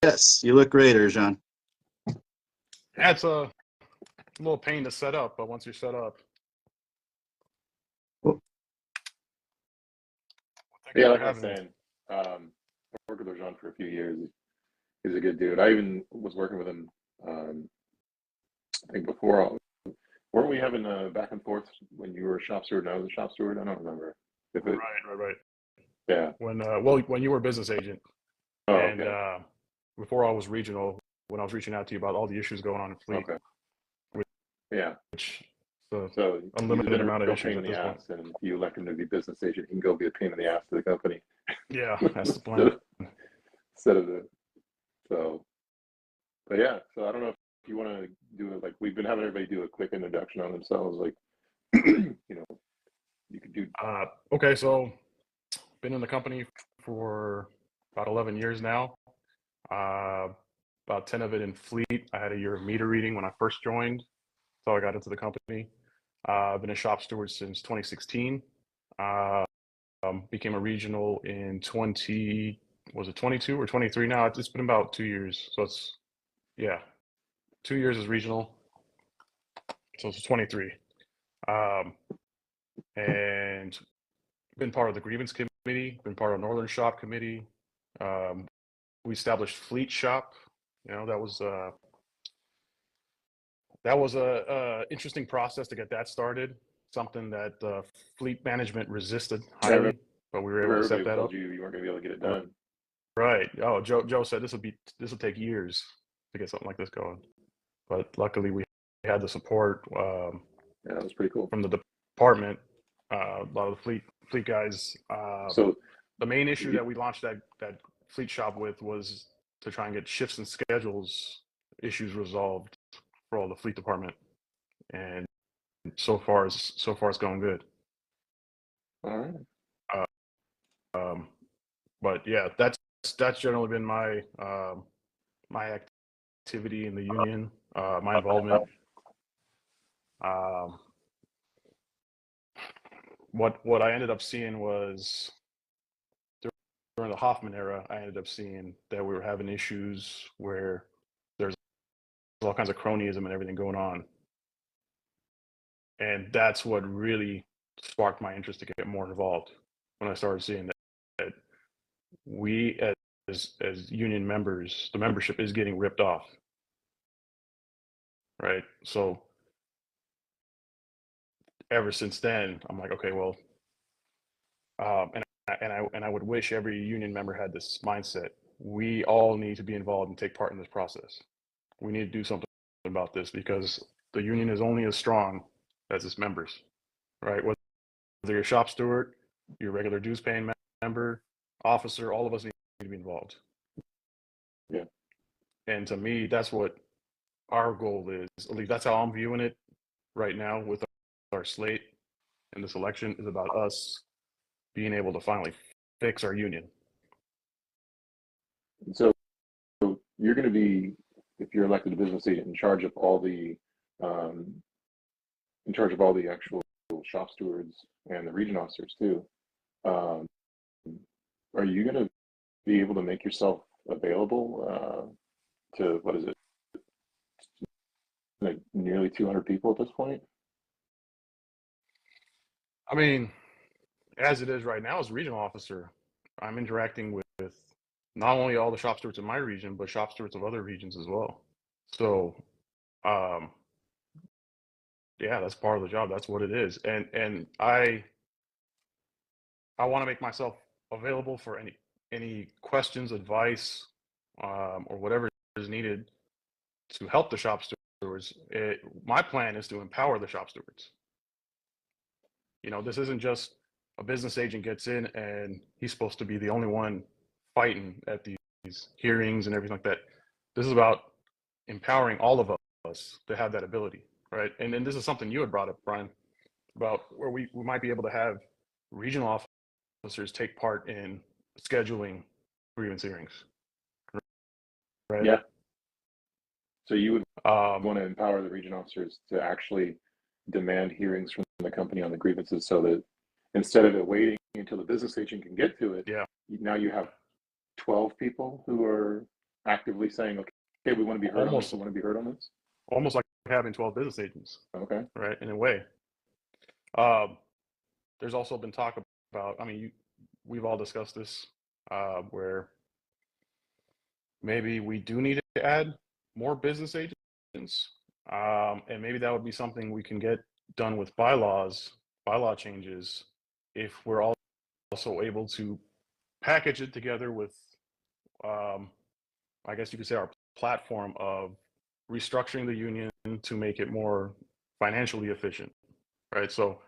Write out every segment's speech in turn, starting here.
Yes, you look great, Ercan. That's a little pain to set up, but once you're set up, Well, thank you Yeah, for like I was having me. saying, I worked with Ercan for a few years. He's a good dude. I even was working with him. I think before, weren't we having a back and forth when you were a shop steward and I was a shop steward? I don't remember. If it, Right. yeah. When you were a business agent, Oh, and okay. before I was regional, when I was reaching out to you about all the issues going on in fleet, Okay. Yeah. which the So he's unlimited been a amount of real issues pain at in the this point. ass, and if you elect him to be business agent, he can go be a pain in the ass to the company. Yeah, that's the instead plan. of instead of the so. But yeah, so I don't know if you want to do it like we've been having everybody do a quick introduction on themselves, like you could do. Okay, so been in the company for about 11 years now. Uh, about 10 of it in fleet. I had a year of meter reading when I first joined. That's how I got into the company. I've been a shop steward since 2016. Uh, became a regional in 20, was it 22 or 23 now? It's been about 2 years. So yeah, 2 years as regional. So it's 23. Um, and been part of the grievance committee, been part of Northern Shop Committee. Um, we established Fleet Shop. You know, that was a interesting process to get that started. Something that fleet management resisted I highly, remember but we were able to set everybody that told up. you weren't going to be able to get it done. Right. Oh, Joe said this will take years to get something like this going, but luckily we had the support Yeah, that was pretty cool. from the department. A lot of the fleet guys. So, The main issue you, that we launched that fleet shop with was to try and get shifts and schedules issues resolved for all the fleet department, and so far it's going good. all right. Uh, um, but yeah, that's generally been my activity in the union, my involvement. Um, what I ended up seeing was during the Hoffman era, I ended up seeing that we were having issues where there's all kinds of cronyism and everything going on, and that's what really sparked my interest to get more involved when I started seeing that we as union members, the membership is getting ripped off, right? So ever since then, I'm like, okay, well, and I would wish every union member had this mindset. We all need to be involved and take part in this process. We need to do something about this because the union is only as strong as its members, right? Whether you're a shop steward, you're a regular dues paying member, officer, all of us need to be involved. Yeah. And to me, that's what our goal is. At least that's how I'm viewing it right now with our slate in this election is about us being able to finally fix our union. So you're going to be, if you're elected a business agent, um, in charge of all the actual shop stewards and the region officers too. Um, are you going to be able to make yourself available to what is it, like nearly 200 people at this point? I mean, as it is right now as a regional officer, I'm interacting with not only all the shop stewards in my region, but shop stewards of other regions as well. So, um, yeah, that's part of the job. That's what it is. And I want to make myself available for any questions, advice, or whatever is needed to help the shop stewards. My plan is to empower the shop stewards. You know, this isn't just a business agent gets in and he's supposed to be the only one fighting at these hearings and everything like that. This is about empowering all of us to have that ability, right? And then this is something you had brought up, Brian, about where we might be able to have regional officers take part in scheduling grievance hearings, right? Yeah. So you would Um, want to empower the region officers to actually demand hearings from the company on the grievances so that instead of it waiting until the business agent can get to it, yeah, now you have 12 people who are actively saying, okay, we want to be heard on this, Almost, we want to be heard on this? almost like having 12 business agents, Okay. right? In a way. Um, there's also been talk about, I mean, we've all discussed this, where maybe we do need to add more business agents. And maybe that would be something we can get done with bylaw changes, if we're also able to package it together with, I guess you could say, our platform of restructuring the union to make it more financially efficient, right? So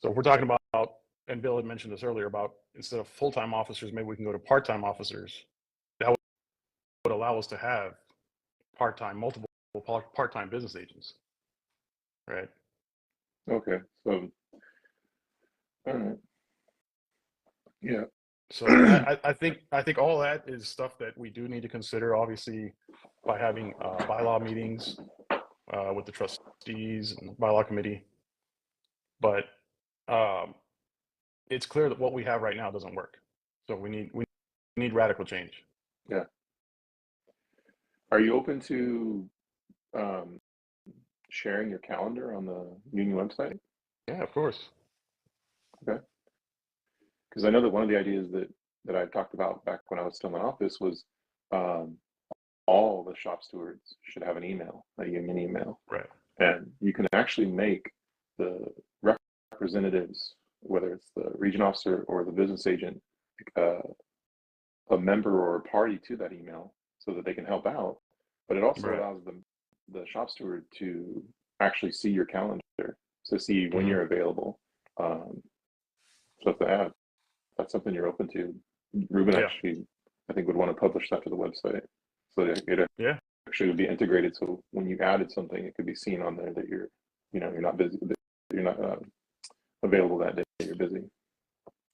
if we're talking about, and Bill had mentioned this earlier, about instead of full-time officers, maybe we can go to part-time officers. That would allow us to have multiple part-time business agents, right? Okay. So, all right. Yeah. So I think all that is stuff that we do need to consider, obviously, by having bylaw meetings with the trustees and the bylaw committee. But it's clear that what we have right now doesn't work. So we need radical change. Yeah. Are you open to sharing your calendar on the union website? Yeah, of course. Okay. Because I know that one of the ideas that I talked about back when I was still in office was all the shop stewards should have an email, a union email. Right. And you can actually make the representatives, whether it's the region officer or the business agent, a member or a party to that email so that they can help out. But it also Right. allows the shop steward to actually see your calendar, to see when you're available. So if that's something you're open to, Ruben actually, I think, would want to publish that to the website so that it actually would be integrated. So when you added something, it could be seen on there that you're not busy, that you're not available that day, you're busy.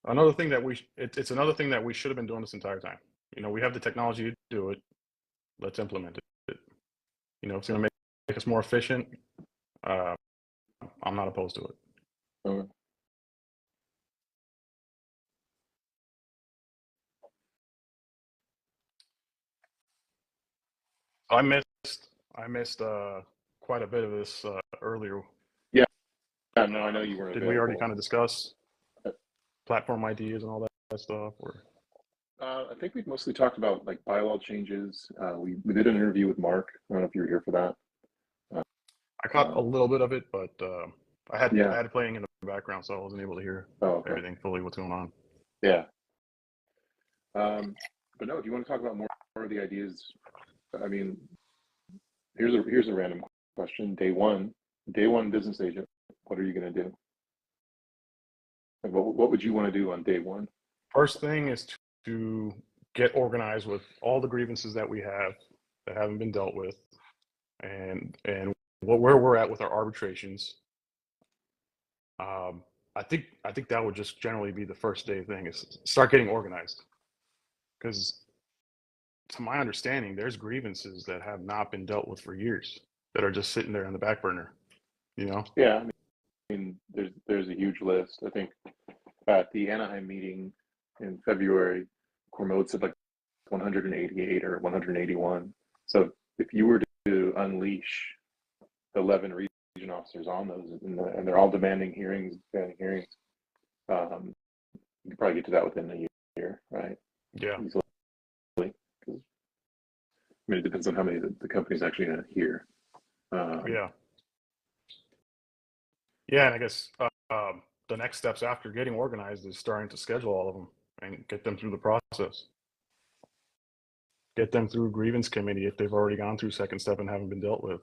Another thing that it's another thing that we should have been doing this entire time. We have the technology to do it. Let's implement it. If it's going to make us more efficient, I'm not opposed to it. Okay. I missed quite a bit of this earlier. Yeah, no, I know you weren't Did available. we already kind of discuss platform ideas and all that stuff? Or I think we mostly talked about like bylaw changes. We did an interview with Mark. I don't know if you were here for that. I caught a little bit of it, but I had playing in the background, so I wasn't able to hear everything fully what's going on. Yeah. But no, if you want to talk about more of the ideas, I mean, here's a random question. Day one business agent, what are you going to do? Like, what would you want to do on day one? First thing is to get organized with all the grievances that we have that haven't been dealt with, and where we're at with our arbitrations. I think that would just generally be the first day thing, is start getting organized, because to my understanding, there's grievances that have not been dealt with for years that are just sitting there on the back burner. Yeah, I mean, there's a huge list. I think at the Anaheim meeting in February, Cormode said like 188 or 181. So if you were to unleash 11 region officers on those, and they're all demanding hearings, you could probably get to that within a year, right? Yeah. Easily. I mean, it depends on how many the company's actually going to hear. Yeah, and I guess the next steps after getting organized is starting to schedule all of them and get them through the process. Get them through grievance committee if they've already gone through second step and haven't been dealt with.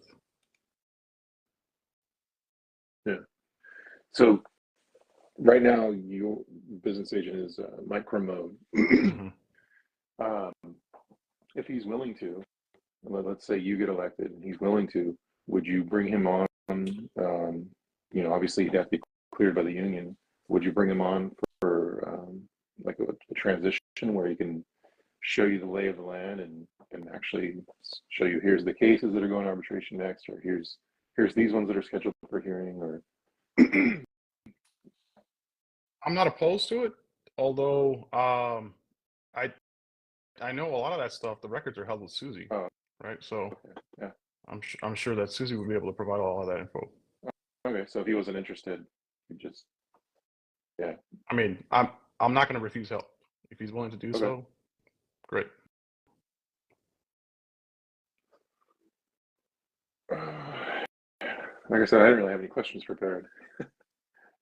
Yeah. So right now, your business agent is Mike Cormode. If he's willing to, let's say you get elected and he's willing to, would you bring him on? Obviously he'd have to be cleared by the union. Would you bring him on for like a transition where he can show you the lay of the land and actually show you, here's the cases that are going to arbitration next, or here's these ones that are scheduled for hearing, or I'm not opposed to it, although I know a lot of that stuff. The records are held with Susie, Oh, right? So okay. Yeah. I'm sure that Susie would be able to provide all of that info. Okay. So if he wasn't interested, he just, yeah. I mean, I'm not going to refuse help if he's willing to do Okay. so. Great. Like I said, I didn't really have any questions prepared.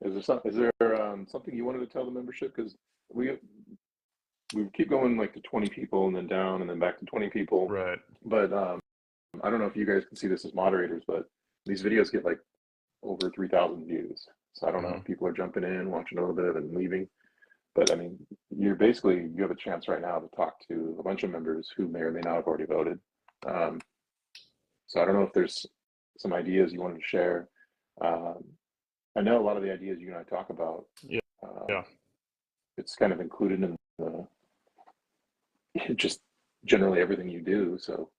Is there something you wanted to tell the membership? Because we keep going like to 20 people and then down and then back to 20 people. Right. But I don't know if you guys can see this as moderators, but these videos get like over 3,000 views. So I don't know if people are jumping in, watching a little bit and leaving. But I mean, you have a chance right now to talk to a bunch of members who may or may not have already voted. So I don't know if there's some ideas you wanted to share. I know a lot of the ideas you and I talk about. Yeah. Yeah. It's kind of included in the just generally everything you do. So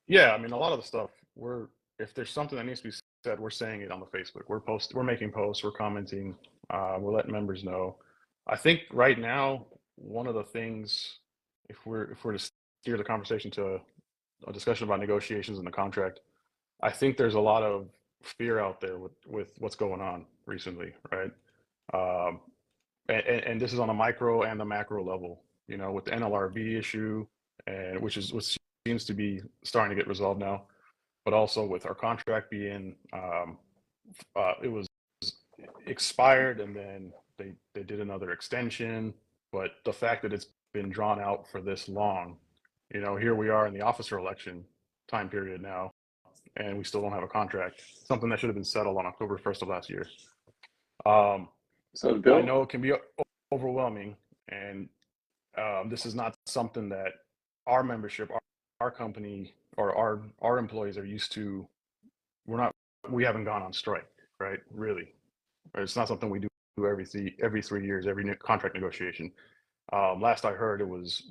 Yeah, I mean, a lot of the stuff if there's something that needs to be said, we're saying it on the Facebook. We're making posts, we're commenting, we're letting members know. I think right now, one of the things, if we're to steer the conversation to a discussion about negotiations and the contract, I think there's a lot of fear out there with what's going on recently, right? Um, and this is on a micro and the macro level, with the NLRB issue, and which seems to be starting to get resolved now, but also with our contract being, it was expired, and then they did another extension. But the fact that it's been drawn out for this long, here we are in the officer election time period now, and we still don't have a contract. Something that should have been settled on October 1st of last year. so I Bill, know it can be overwhelming, and this is not something that our membership, our company, or our employees are used to. We haven't gone on strike, right? Really, it's not something we do every 3 years, every contract negotiation. Last I heard, it was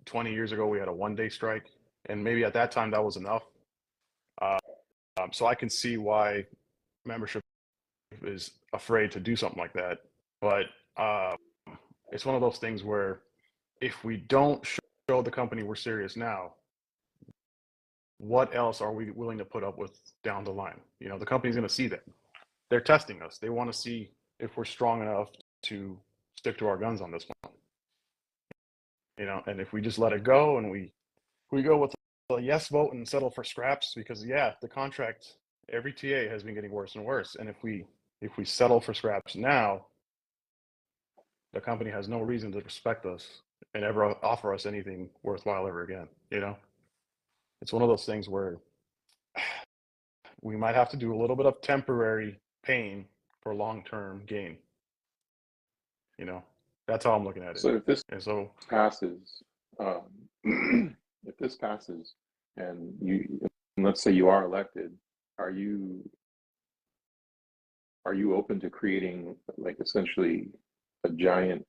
20 years ago we had a 1-day strike, and maybe at that time that was enough. So I can see why membership is afraid to do something like that, but it's one of those things where if we don't show the company we're serious now, what else are we willing to put up with down the line? The company's going to see that. They're testing us. They want to see if we're strong enough to stick to our guns on this one. And if we just let it go and we go with a yes vote and settle for scraps, because the contract, every TA has been getting worse and worse. And if we settle for scraps now, the company has no reason to respect us and ever offer us anything worthwhile ever again. It's one of those things where we might have to do a little bit of temporary pain for long-term gain. That's how I'm looking at it. so if this And so passes, if this passes, and let's say you are elected, are you open to creating like essentially a giant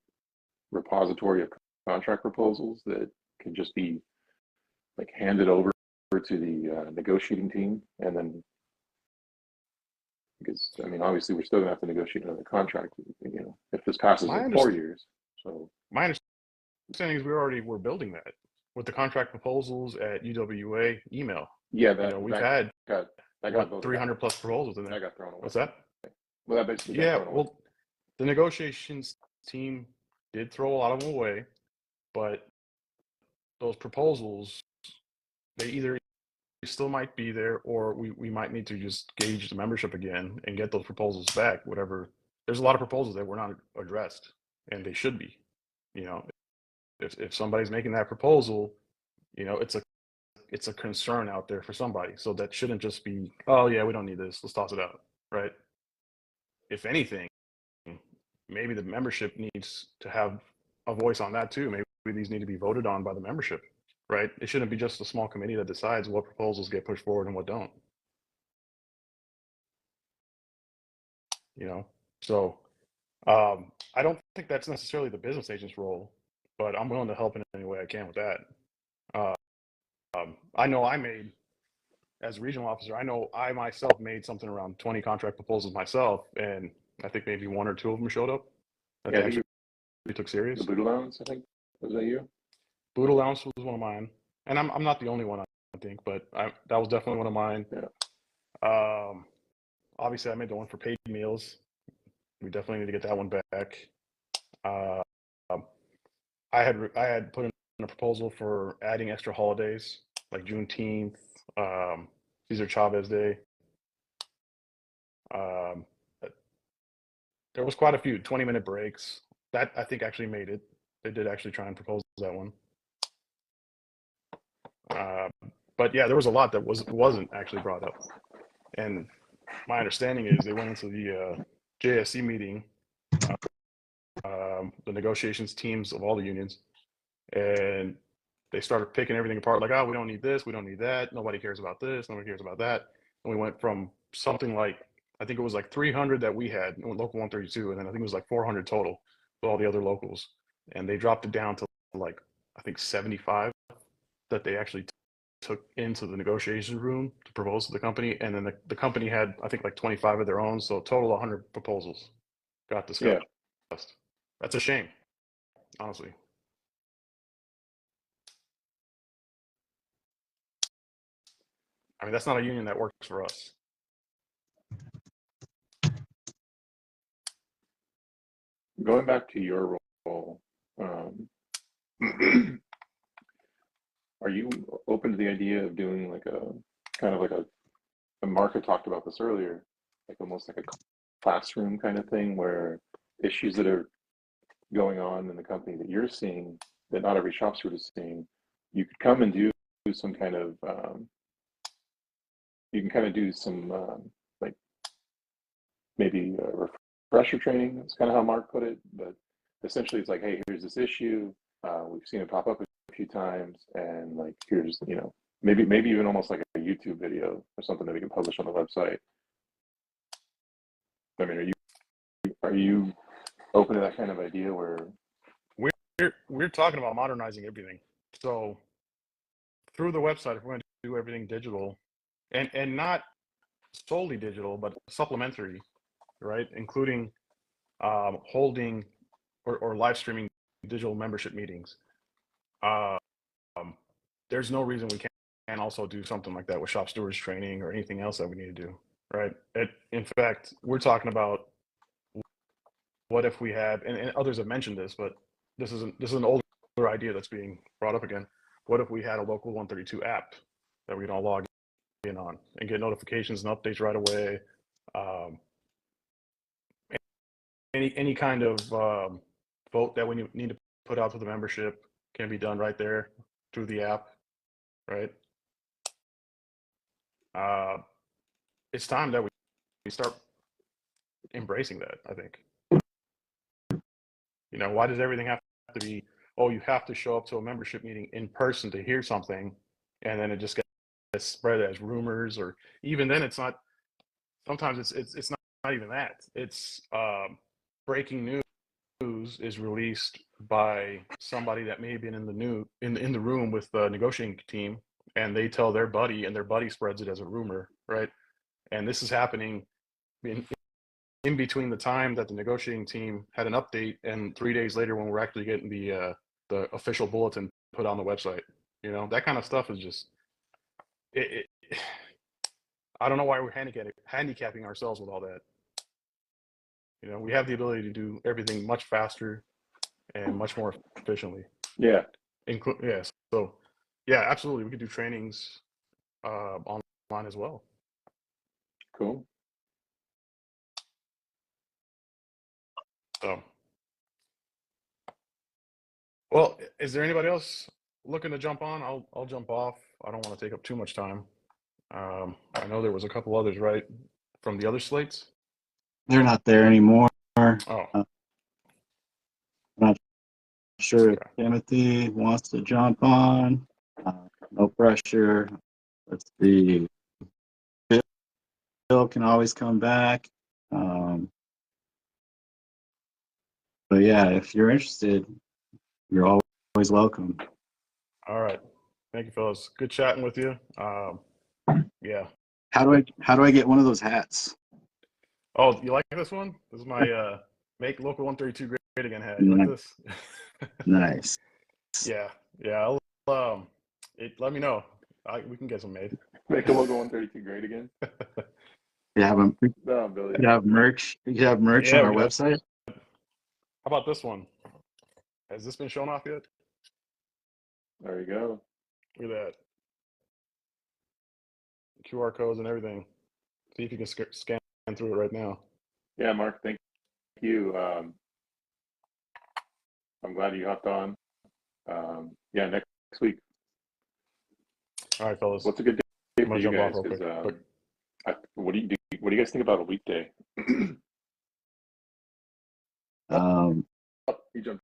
repository of contract proposals that can just be like handed over to the negotiating team, and then because I mean obviously we're still gonna have to negotiate another contract, if this passes in 4 years. So my understanding is we're building that with the contract proposals at UWA email. yeah, We've had got 300 plus proposals in there. that got thrown away. What's that? Well, that basically got thrown away. Well, the negotiations team did throw a lot of them away, but those proposals, they either still might be there, or we might need to just gauge the membership again and get those proposals back. Whatever. There's a lot of proposals that were not addressed, and they should be. If somebody's making that proposal, it's a concern out there for somebody. So that shouldn't just be, oh yeah, we don't need this, let's toss it out, right? If anything, maybe the membership needs to have a voice on that too. Maybe these need to be voted on by the membership, right? It shouldn't be just a small committee that decides what proposals get pushed forward and what don't. So I don't think that's necessarily the business agent's role, but I'm willing to help in any way I can with that. I know as a regional officer, I know I myself made something around 20 contract proposals myself, and I think maybe 1 or 2 of them showed up that they actually took serious. The boot allowance, I think, was that you? Boot allowance was one of mine, and I'm not the only one, I think, but that was definitely one of mine. Yeah. Obviously, I made the one for paid meals. We definitely need to get that one back. Uh, I had put in a proposal for adding extra holidays like Juneteenth, Cesar Chavez Day. Um, there was quite a few 20-minute breaks that I think actually made it. They did actually try and propose that one. But yeah, there was a lot that wasn't actually brought up. And my understanding is they went into the JSC meeting, the negotiations teams of all the unions, and they started picking everything apart. Like, oh, we don't need this, we don't need that. Nobody cares about this, nobody cares about that. And we went from something like, I think it was like 300 that we had, local 132, and then I think it was like 400 total with all the other locals. And they dropped it down to like, I think 75 that they actually took into the negotiation room to propose to the company. And then the company had, I think, like 25 of their own. So total 100 proposals got discussed. Yeah. That's a shame, honestly. I mean, that's not a union that works for us. Going back to your role, are you open to the idea of doing like a kind of like a Mark had talked about this earlier, like almost like a classroom kind of thing where issues that are going on in the company that you're seeing that not every shop steward is seeing, you could come and do some kind of you can kind of do some like maybe refresher training. That's kind of how Mark put it, but essentially it's like, hey, here's this issue. We've seen it pop up a few times, and like here's maybe even almost like a YouTube video or something that we can publish on the website. I mean, are you open to that kind of idea where we're talking about modernizing everything? So through the website, if we're going to do everything digital, and not solely digital, but supplementary, right? Including holding or live streaming digital membership meetings. Um, there's no reason we can't also do something like that with shop stewards training or anything else that we need to do, right? In fact, we're talking about what if we had, and others have mentioned this, but this is an older idea that's being brought up again. What if we had a local 132 app that we can all log in on and get notifications and updates right away? Any kind of vote that we need to put out to the membership can be done right there through the app, right? It's time that we start embracing that, I think. You know, why does everything have to be, oh, you have to show up to a membership meeting in person to hear something, and then it just gets spread as rumors, or even then it's not, sometimes it's not even that. It's breaking news is released by somebody that may have been in the room with the negotiating team, and they tell their buddy, and their buddy spreads it as a rumor, right? And this is happening in between the time that the negotiating team had an update and 3 days later when we're actually getting the official bulletin put on the website. You know, that kind of stuff is just I don't know why we're handicapping ourselves with all that. You know, we have the ability to do everything much faster and much more efficiently. Yeah. Yeah. So yeah, absolutely. We could do trainings online as well. Cool. So, well, is there anybody else looking to jump on? I'll jump off. I don't want to take up too much time. I know there was a couple others, right, from the other slates. They're not there anymore. Oh, I'm not sure if okay. Timothy wants to jump on. No pressure. Let's see. Bill can always come back. But yeah, if you're interested, you're always welcome. All right. Thank you, fellas. Good chatting with you. Yeah. How do I get one of those hats? Oh, you like this one? This is my make local 132 great again hat. You like this? Nice. Yeah. Yeah, let me know. We can get some made. Make the logo 132 great again. You have them. No, Billy. You have merch. You have merch Yeah, on our we got- website. How about this one? Has this been shown off yet? There you go. Look at that. QR codes and everything. See if you can scan through it right now. Yeah, Mark, thank you. I'm glad you hopped on. Yeah, next week. All right, fellas. What's a good day I'm for gonna you jump guys? off real Because quick. what do you guys think about a weekday? Um, You jumped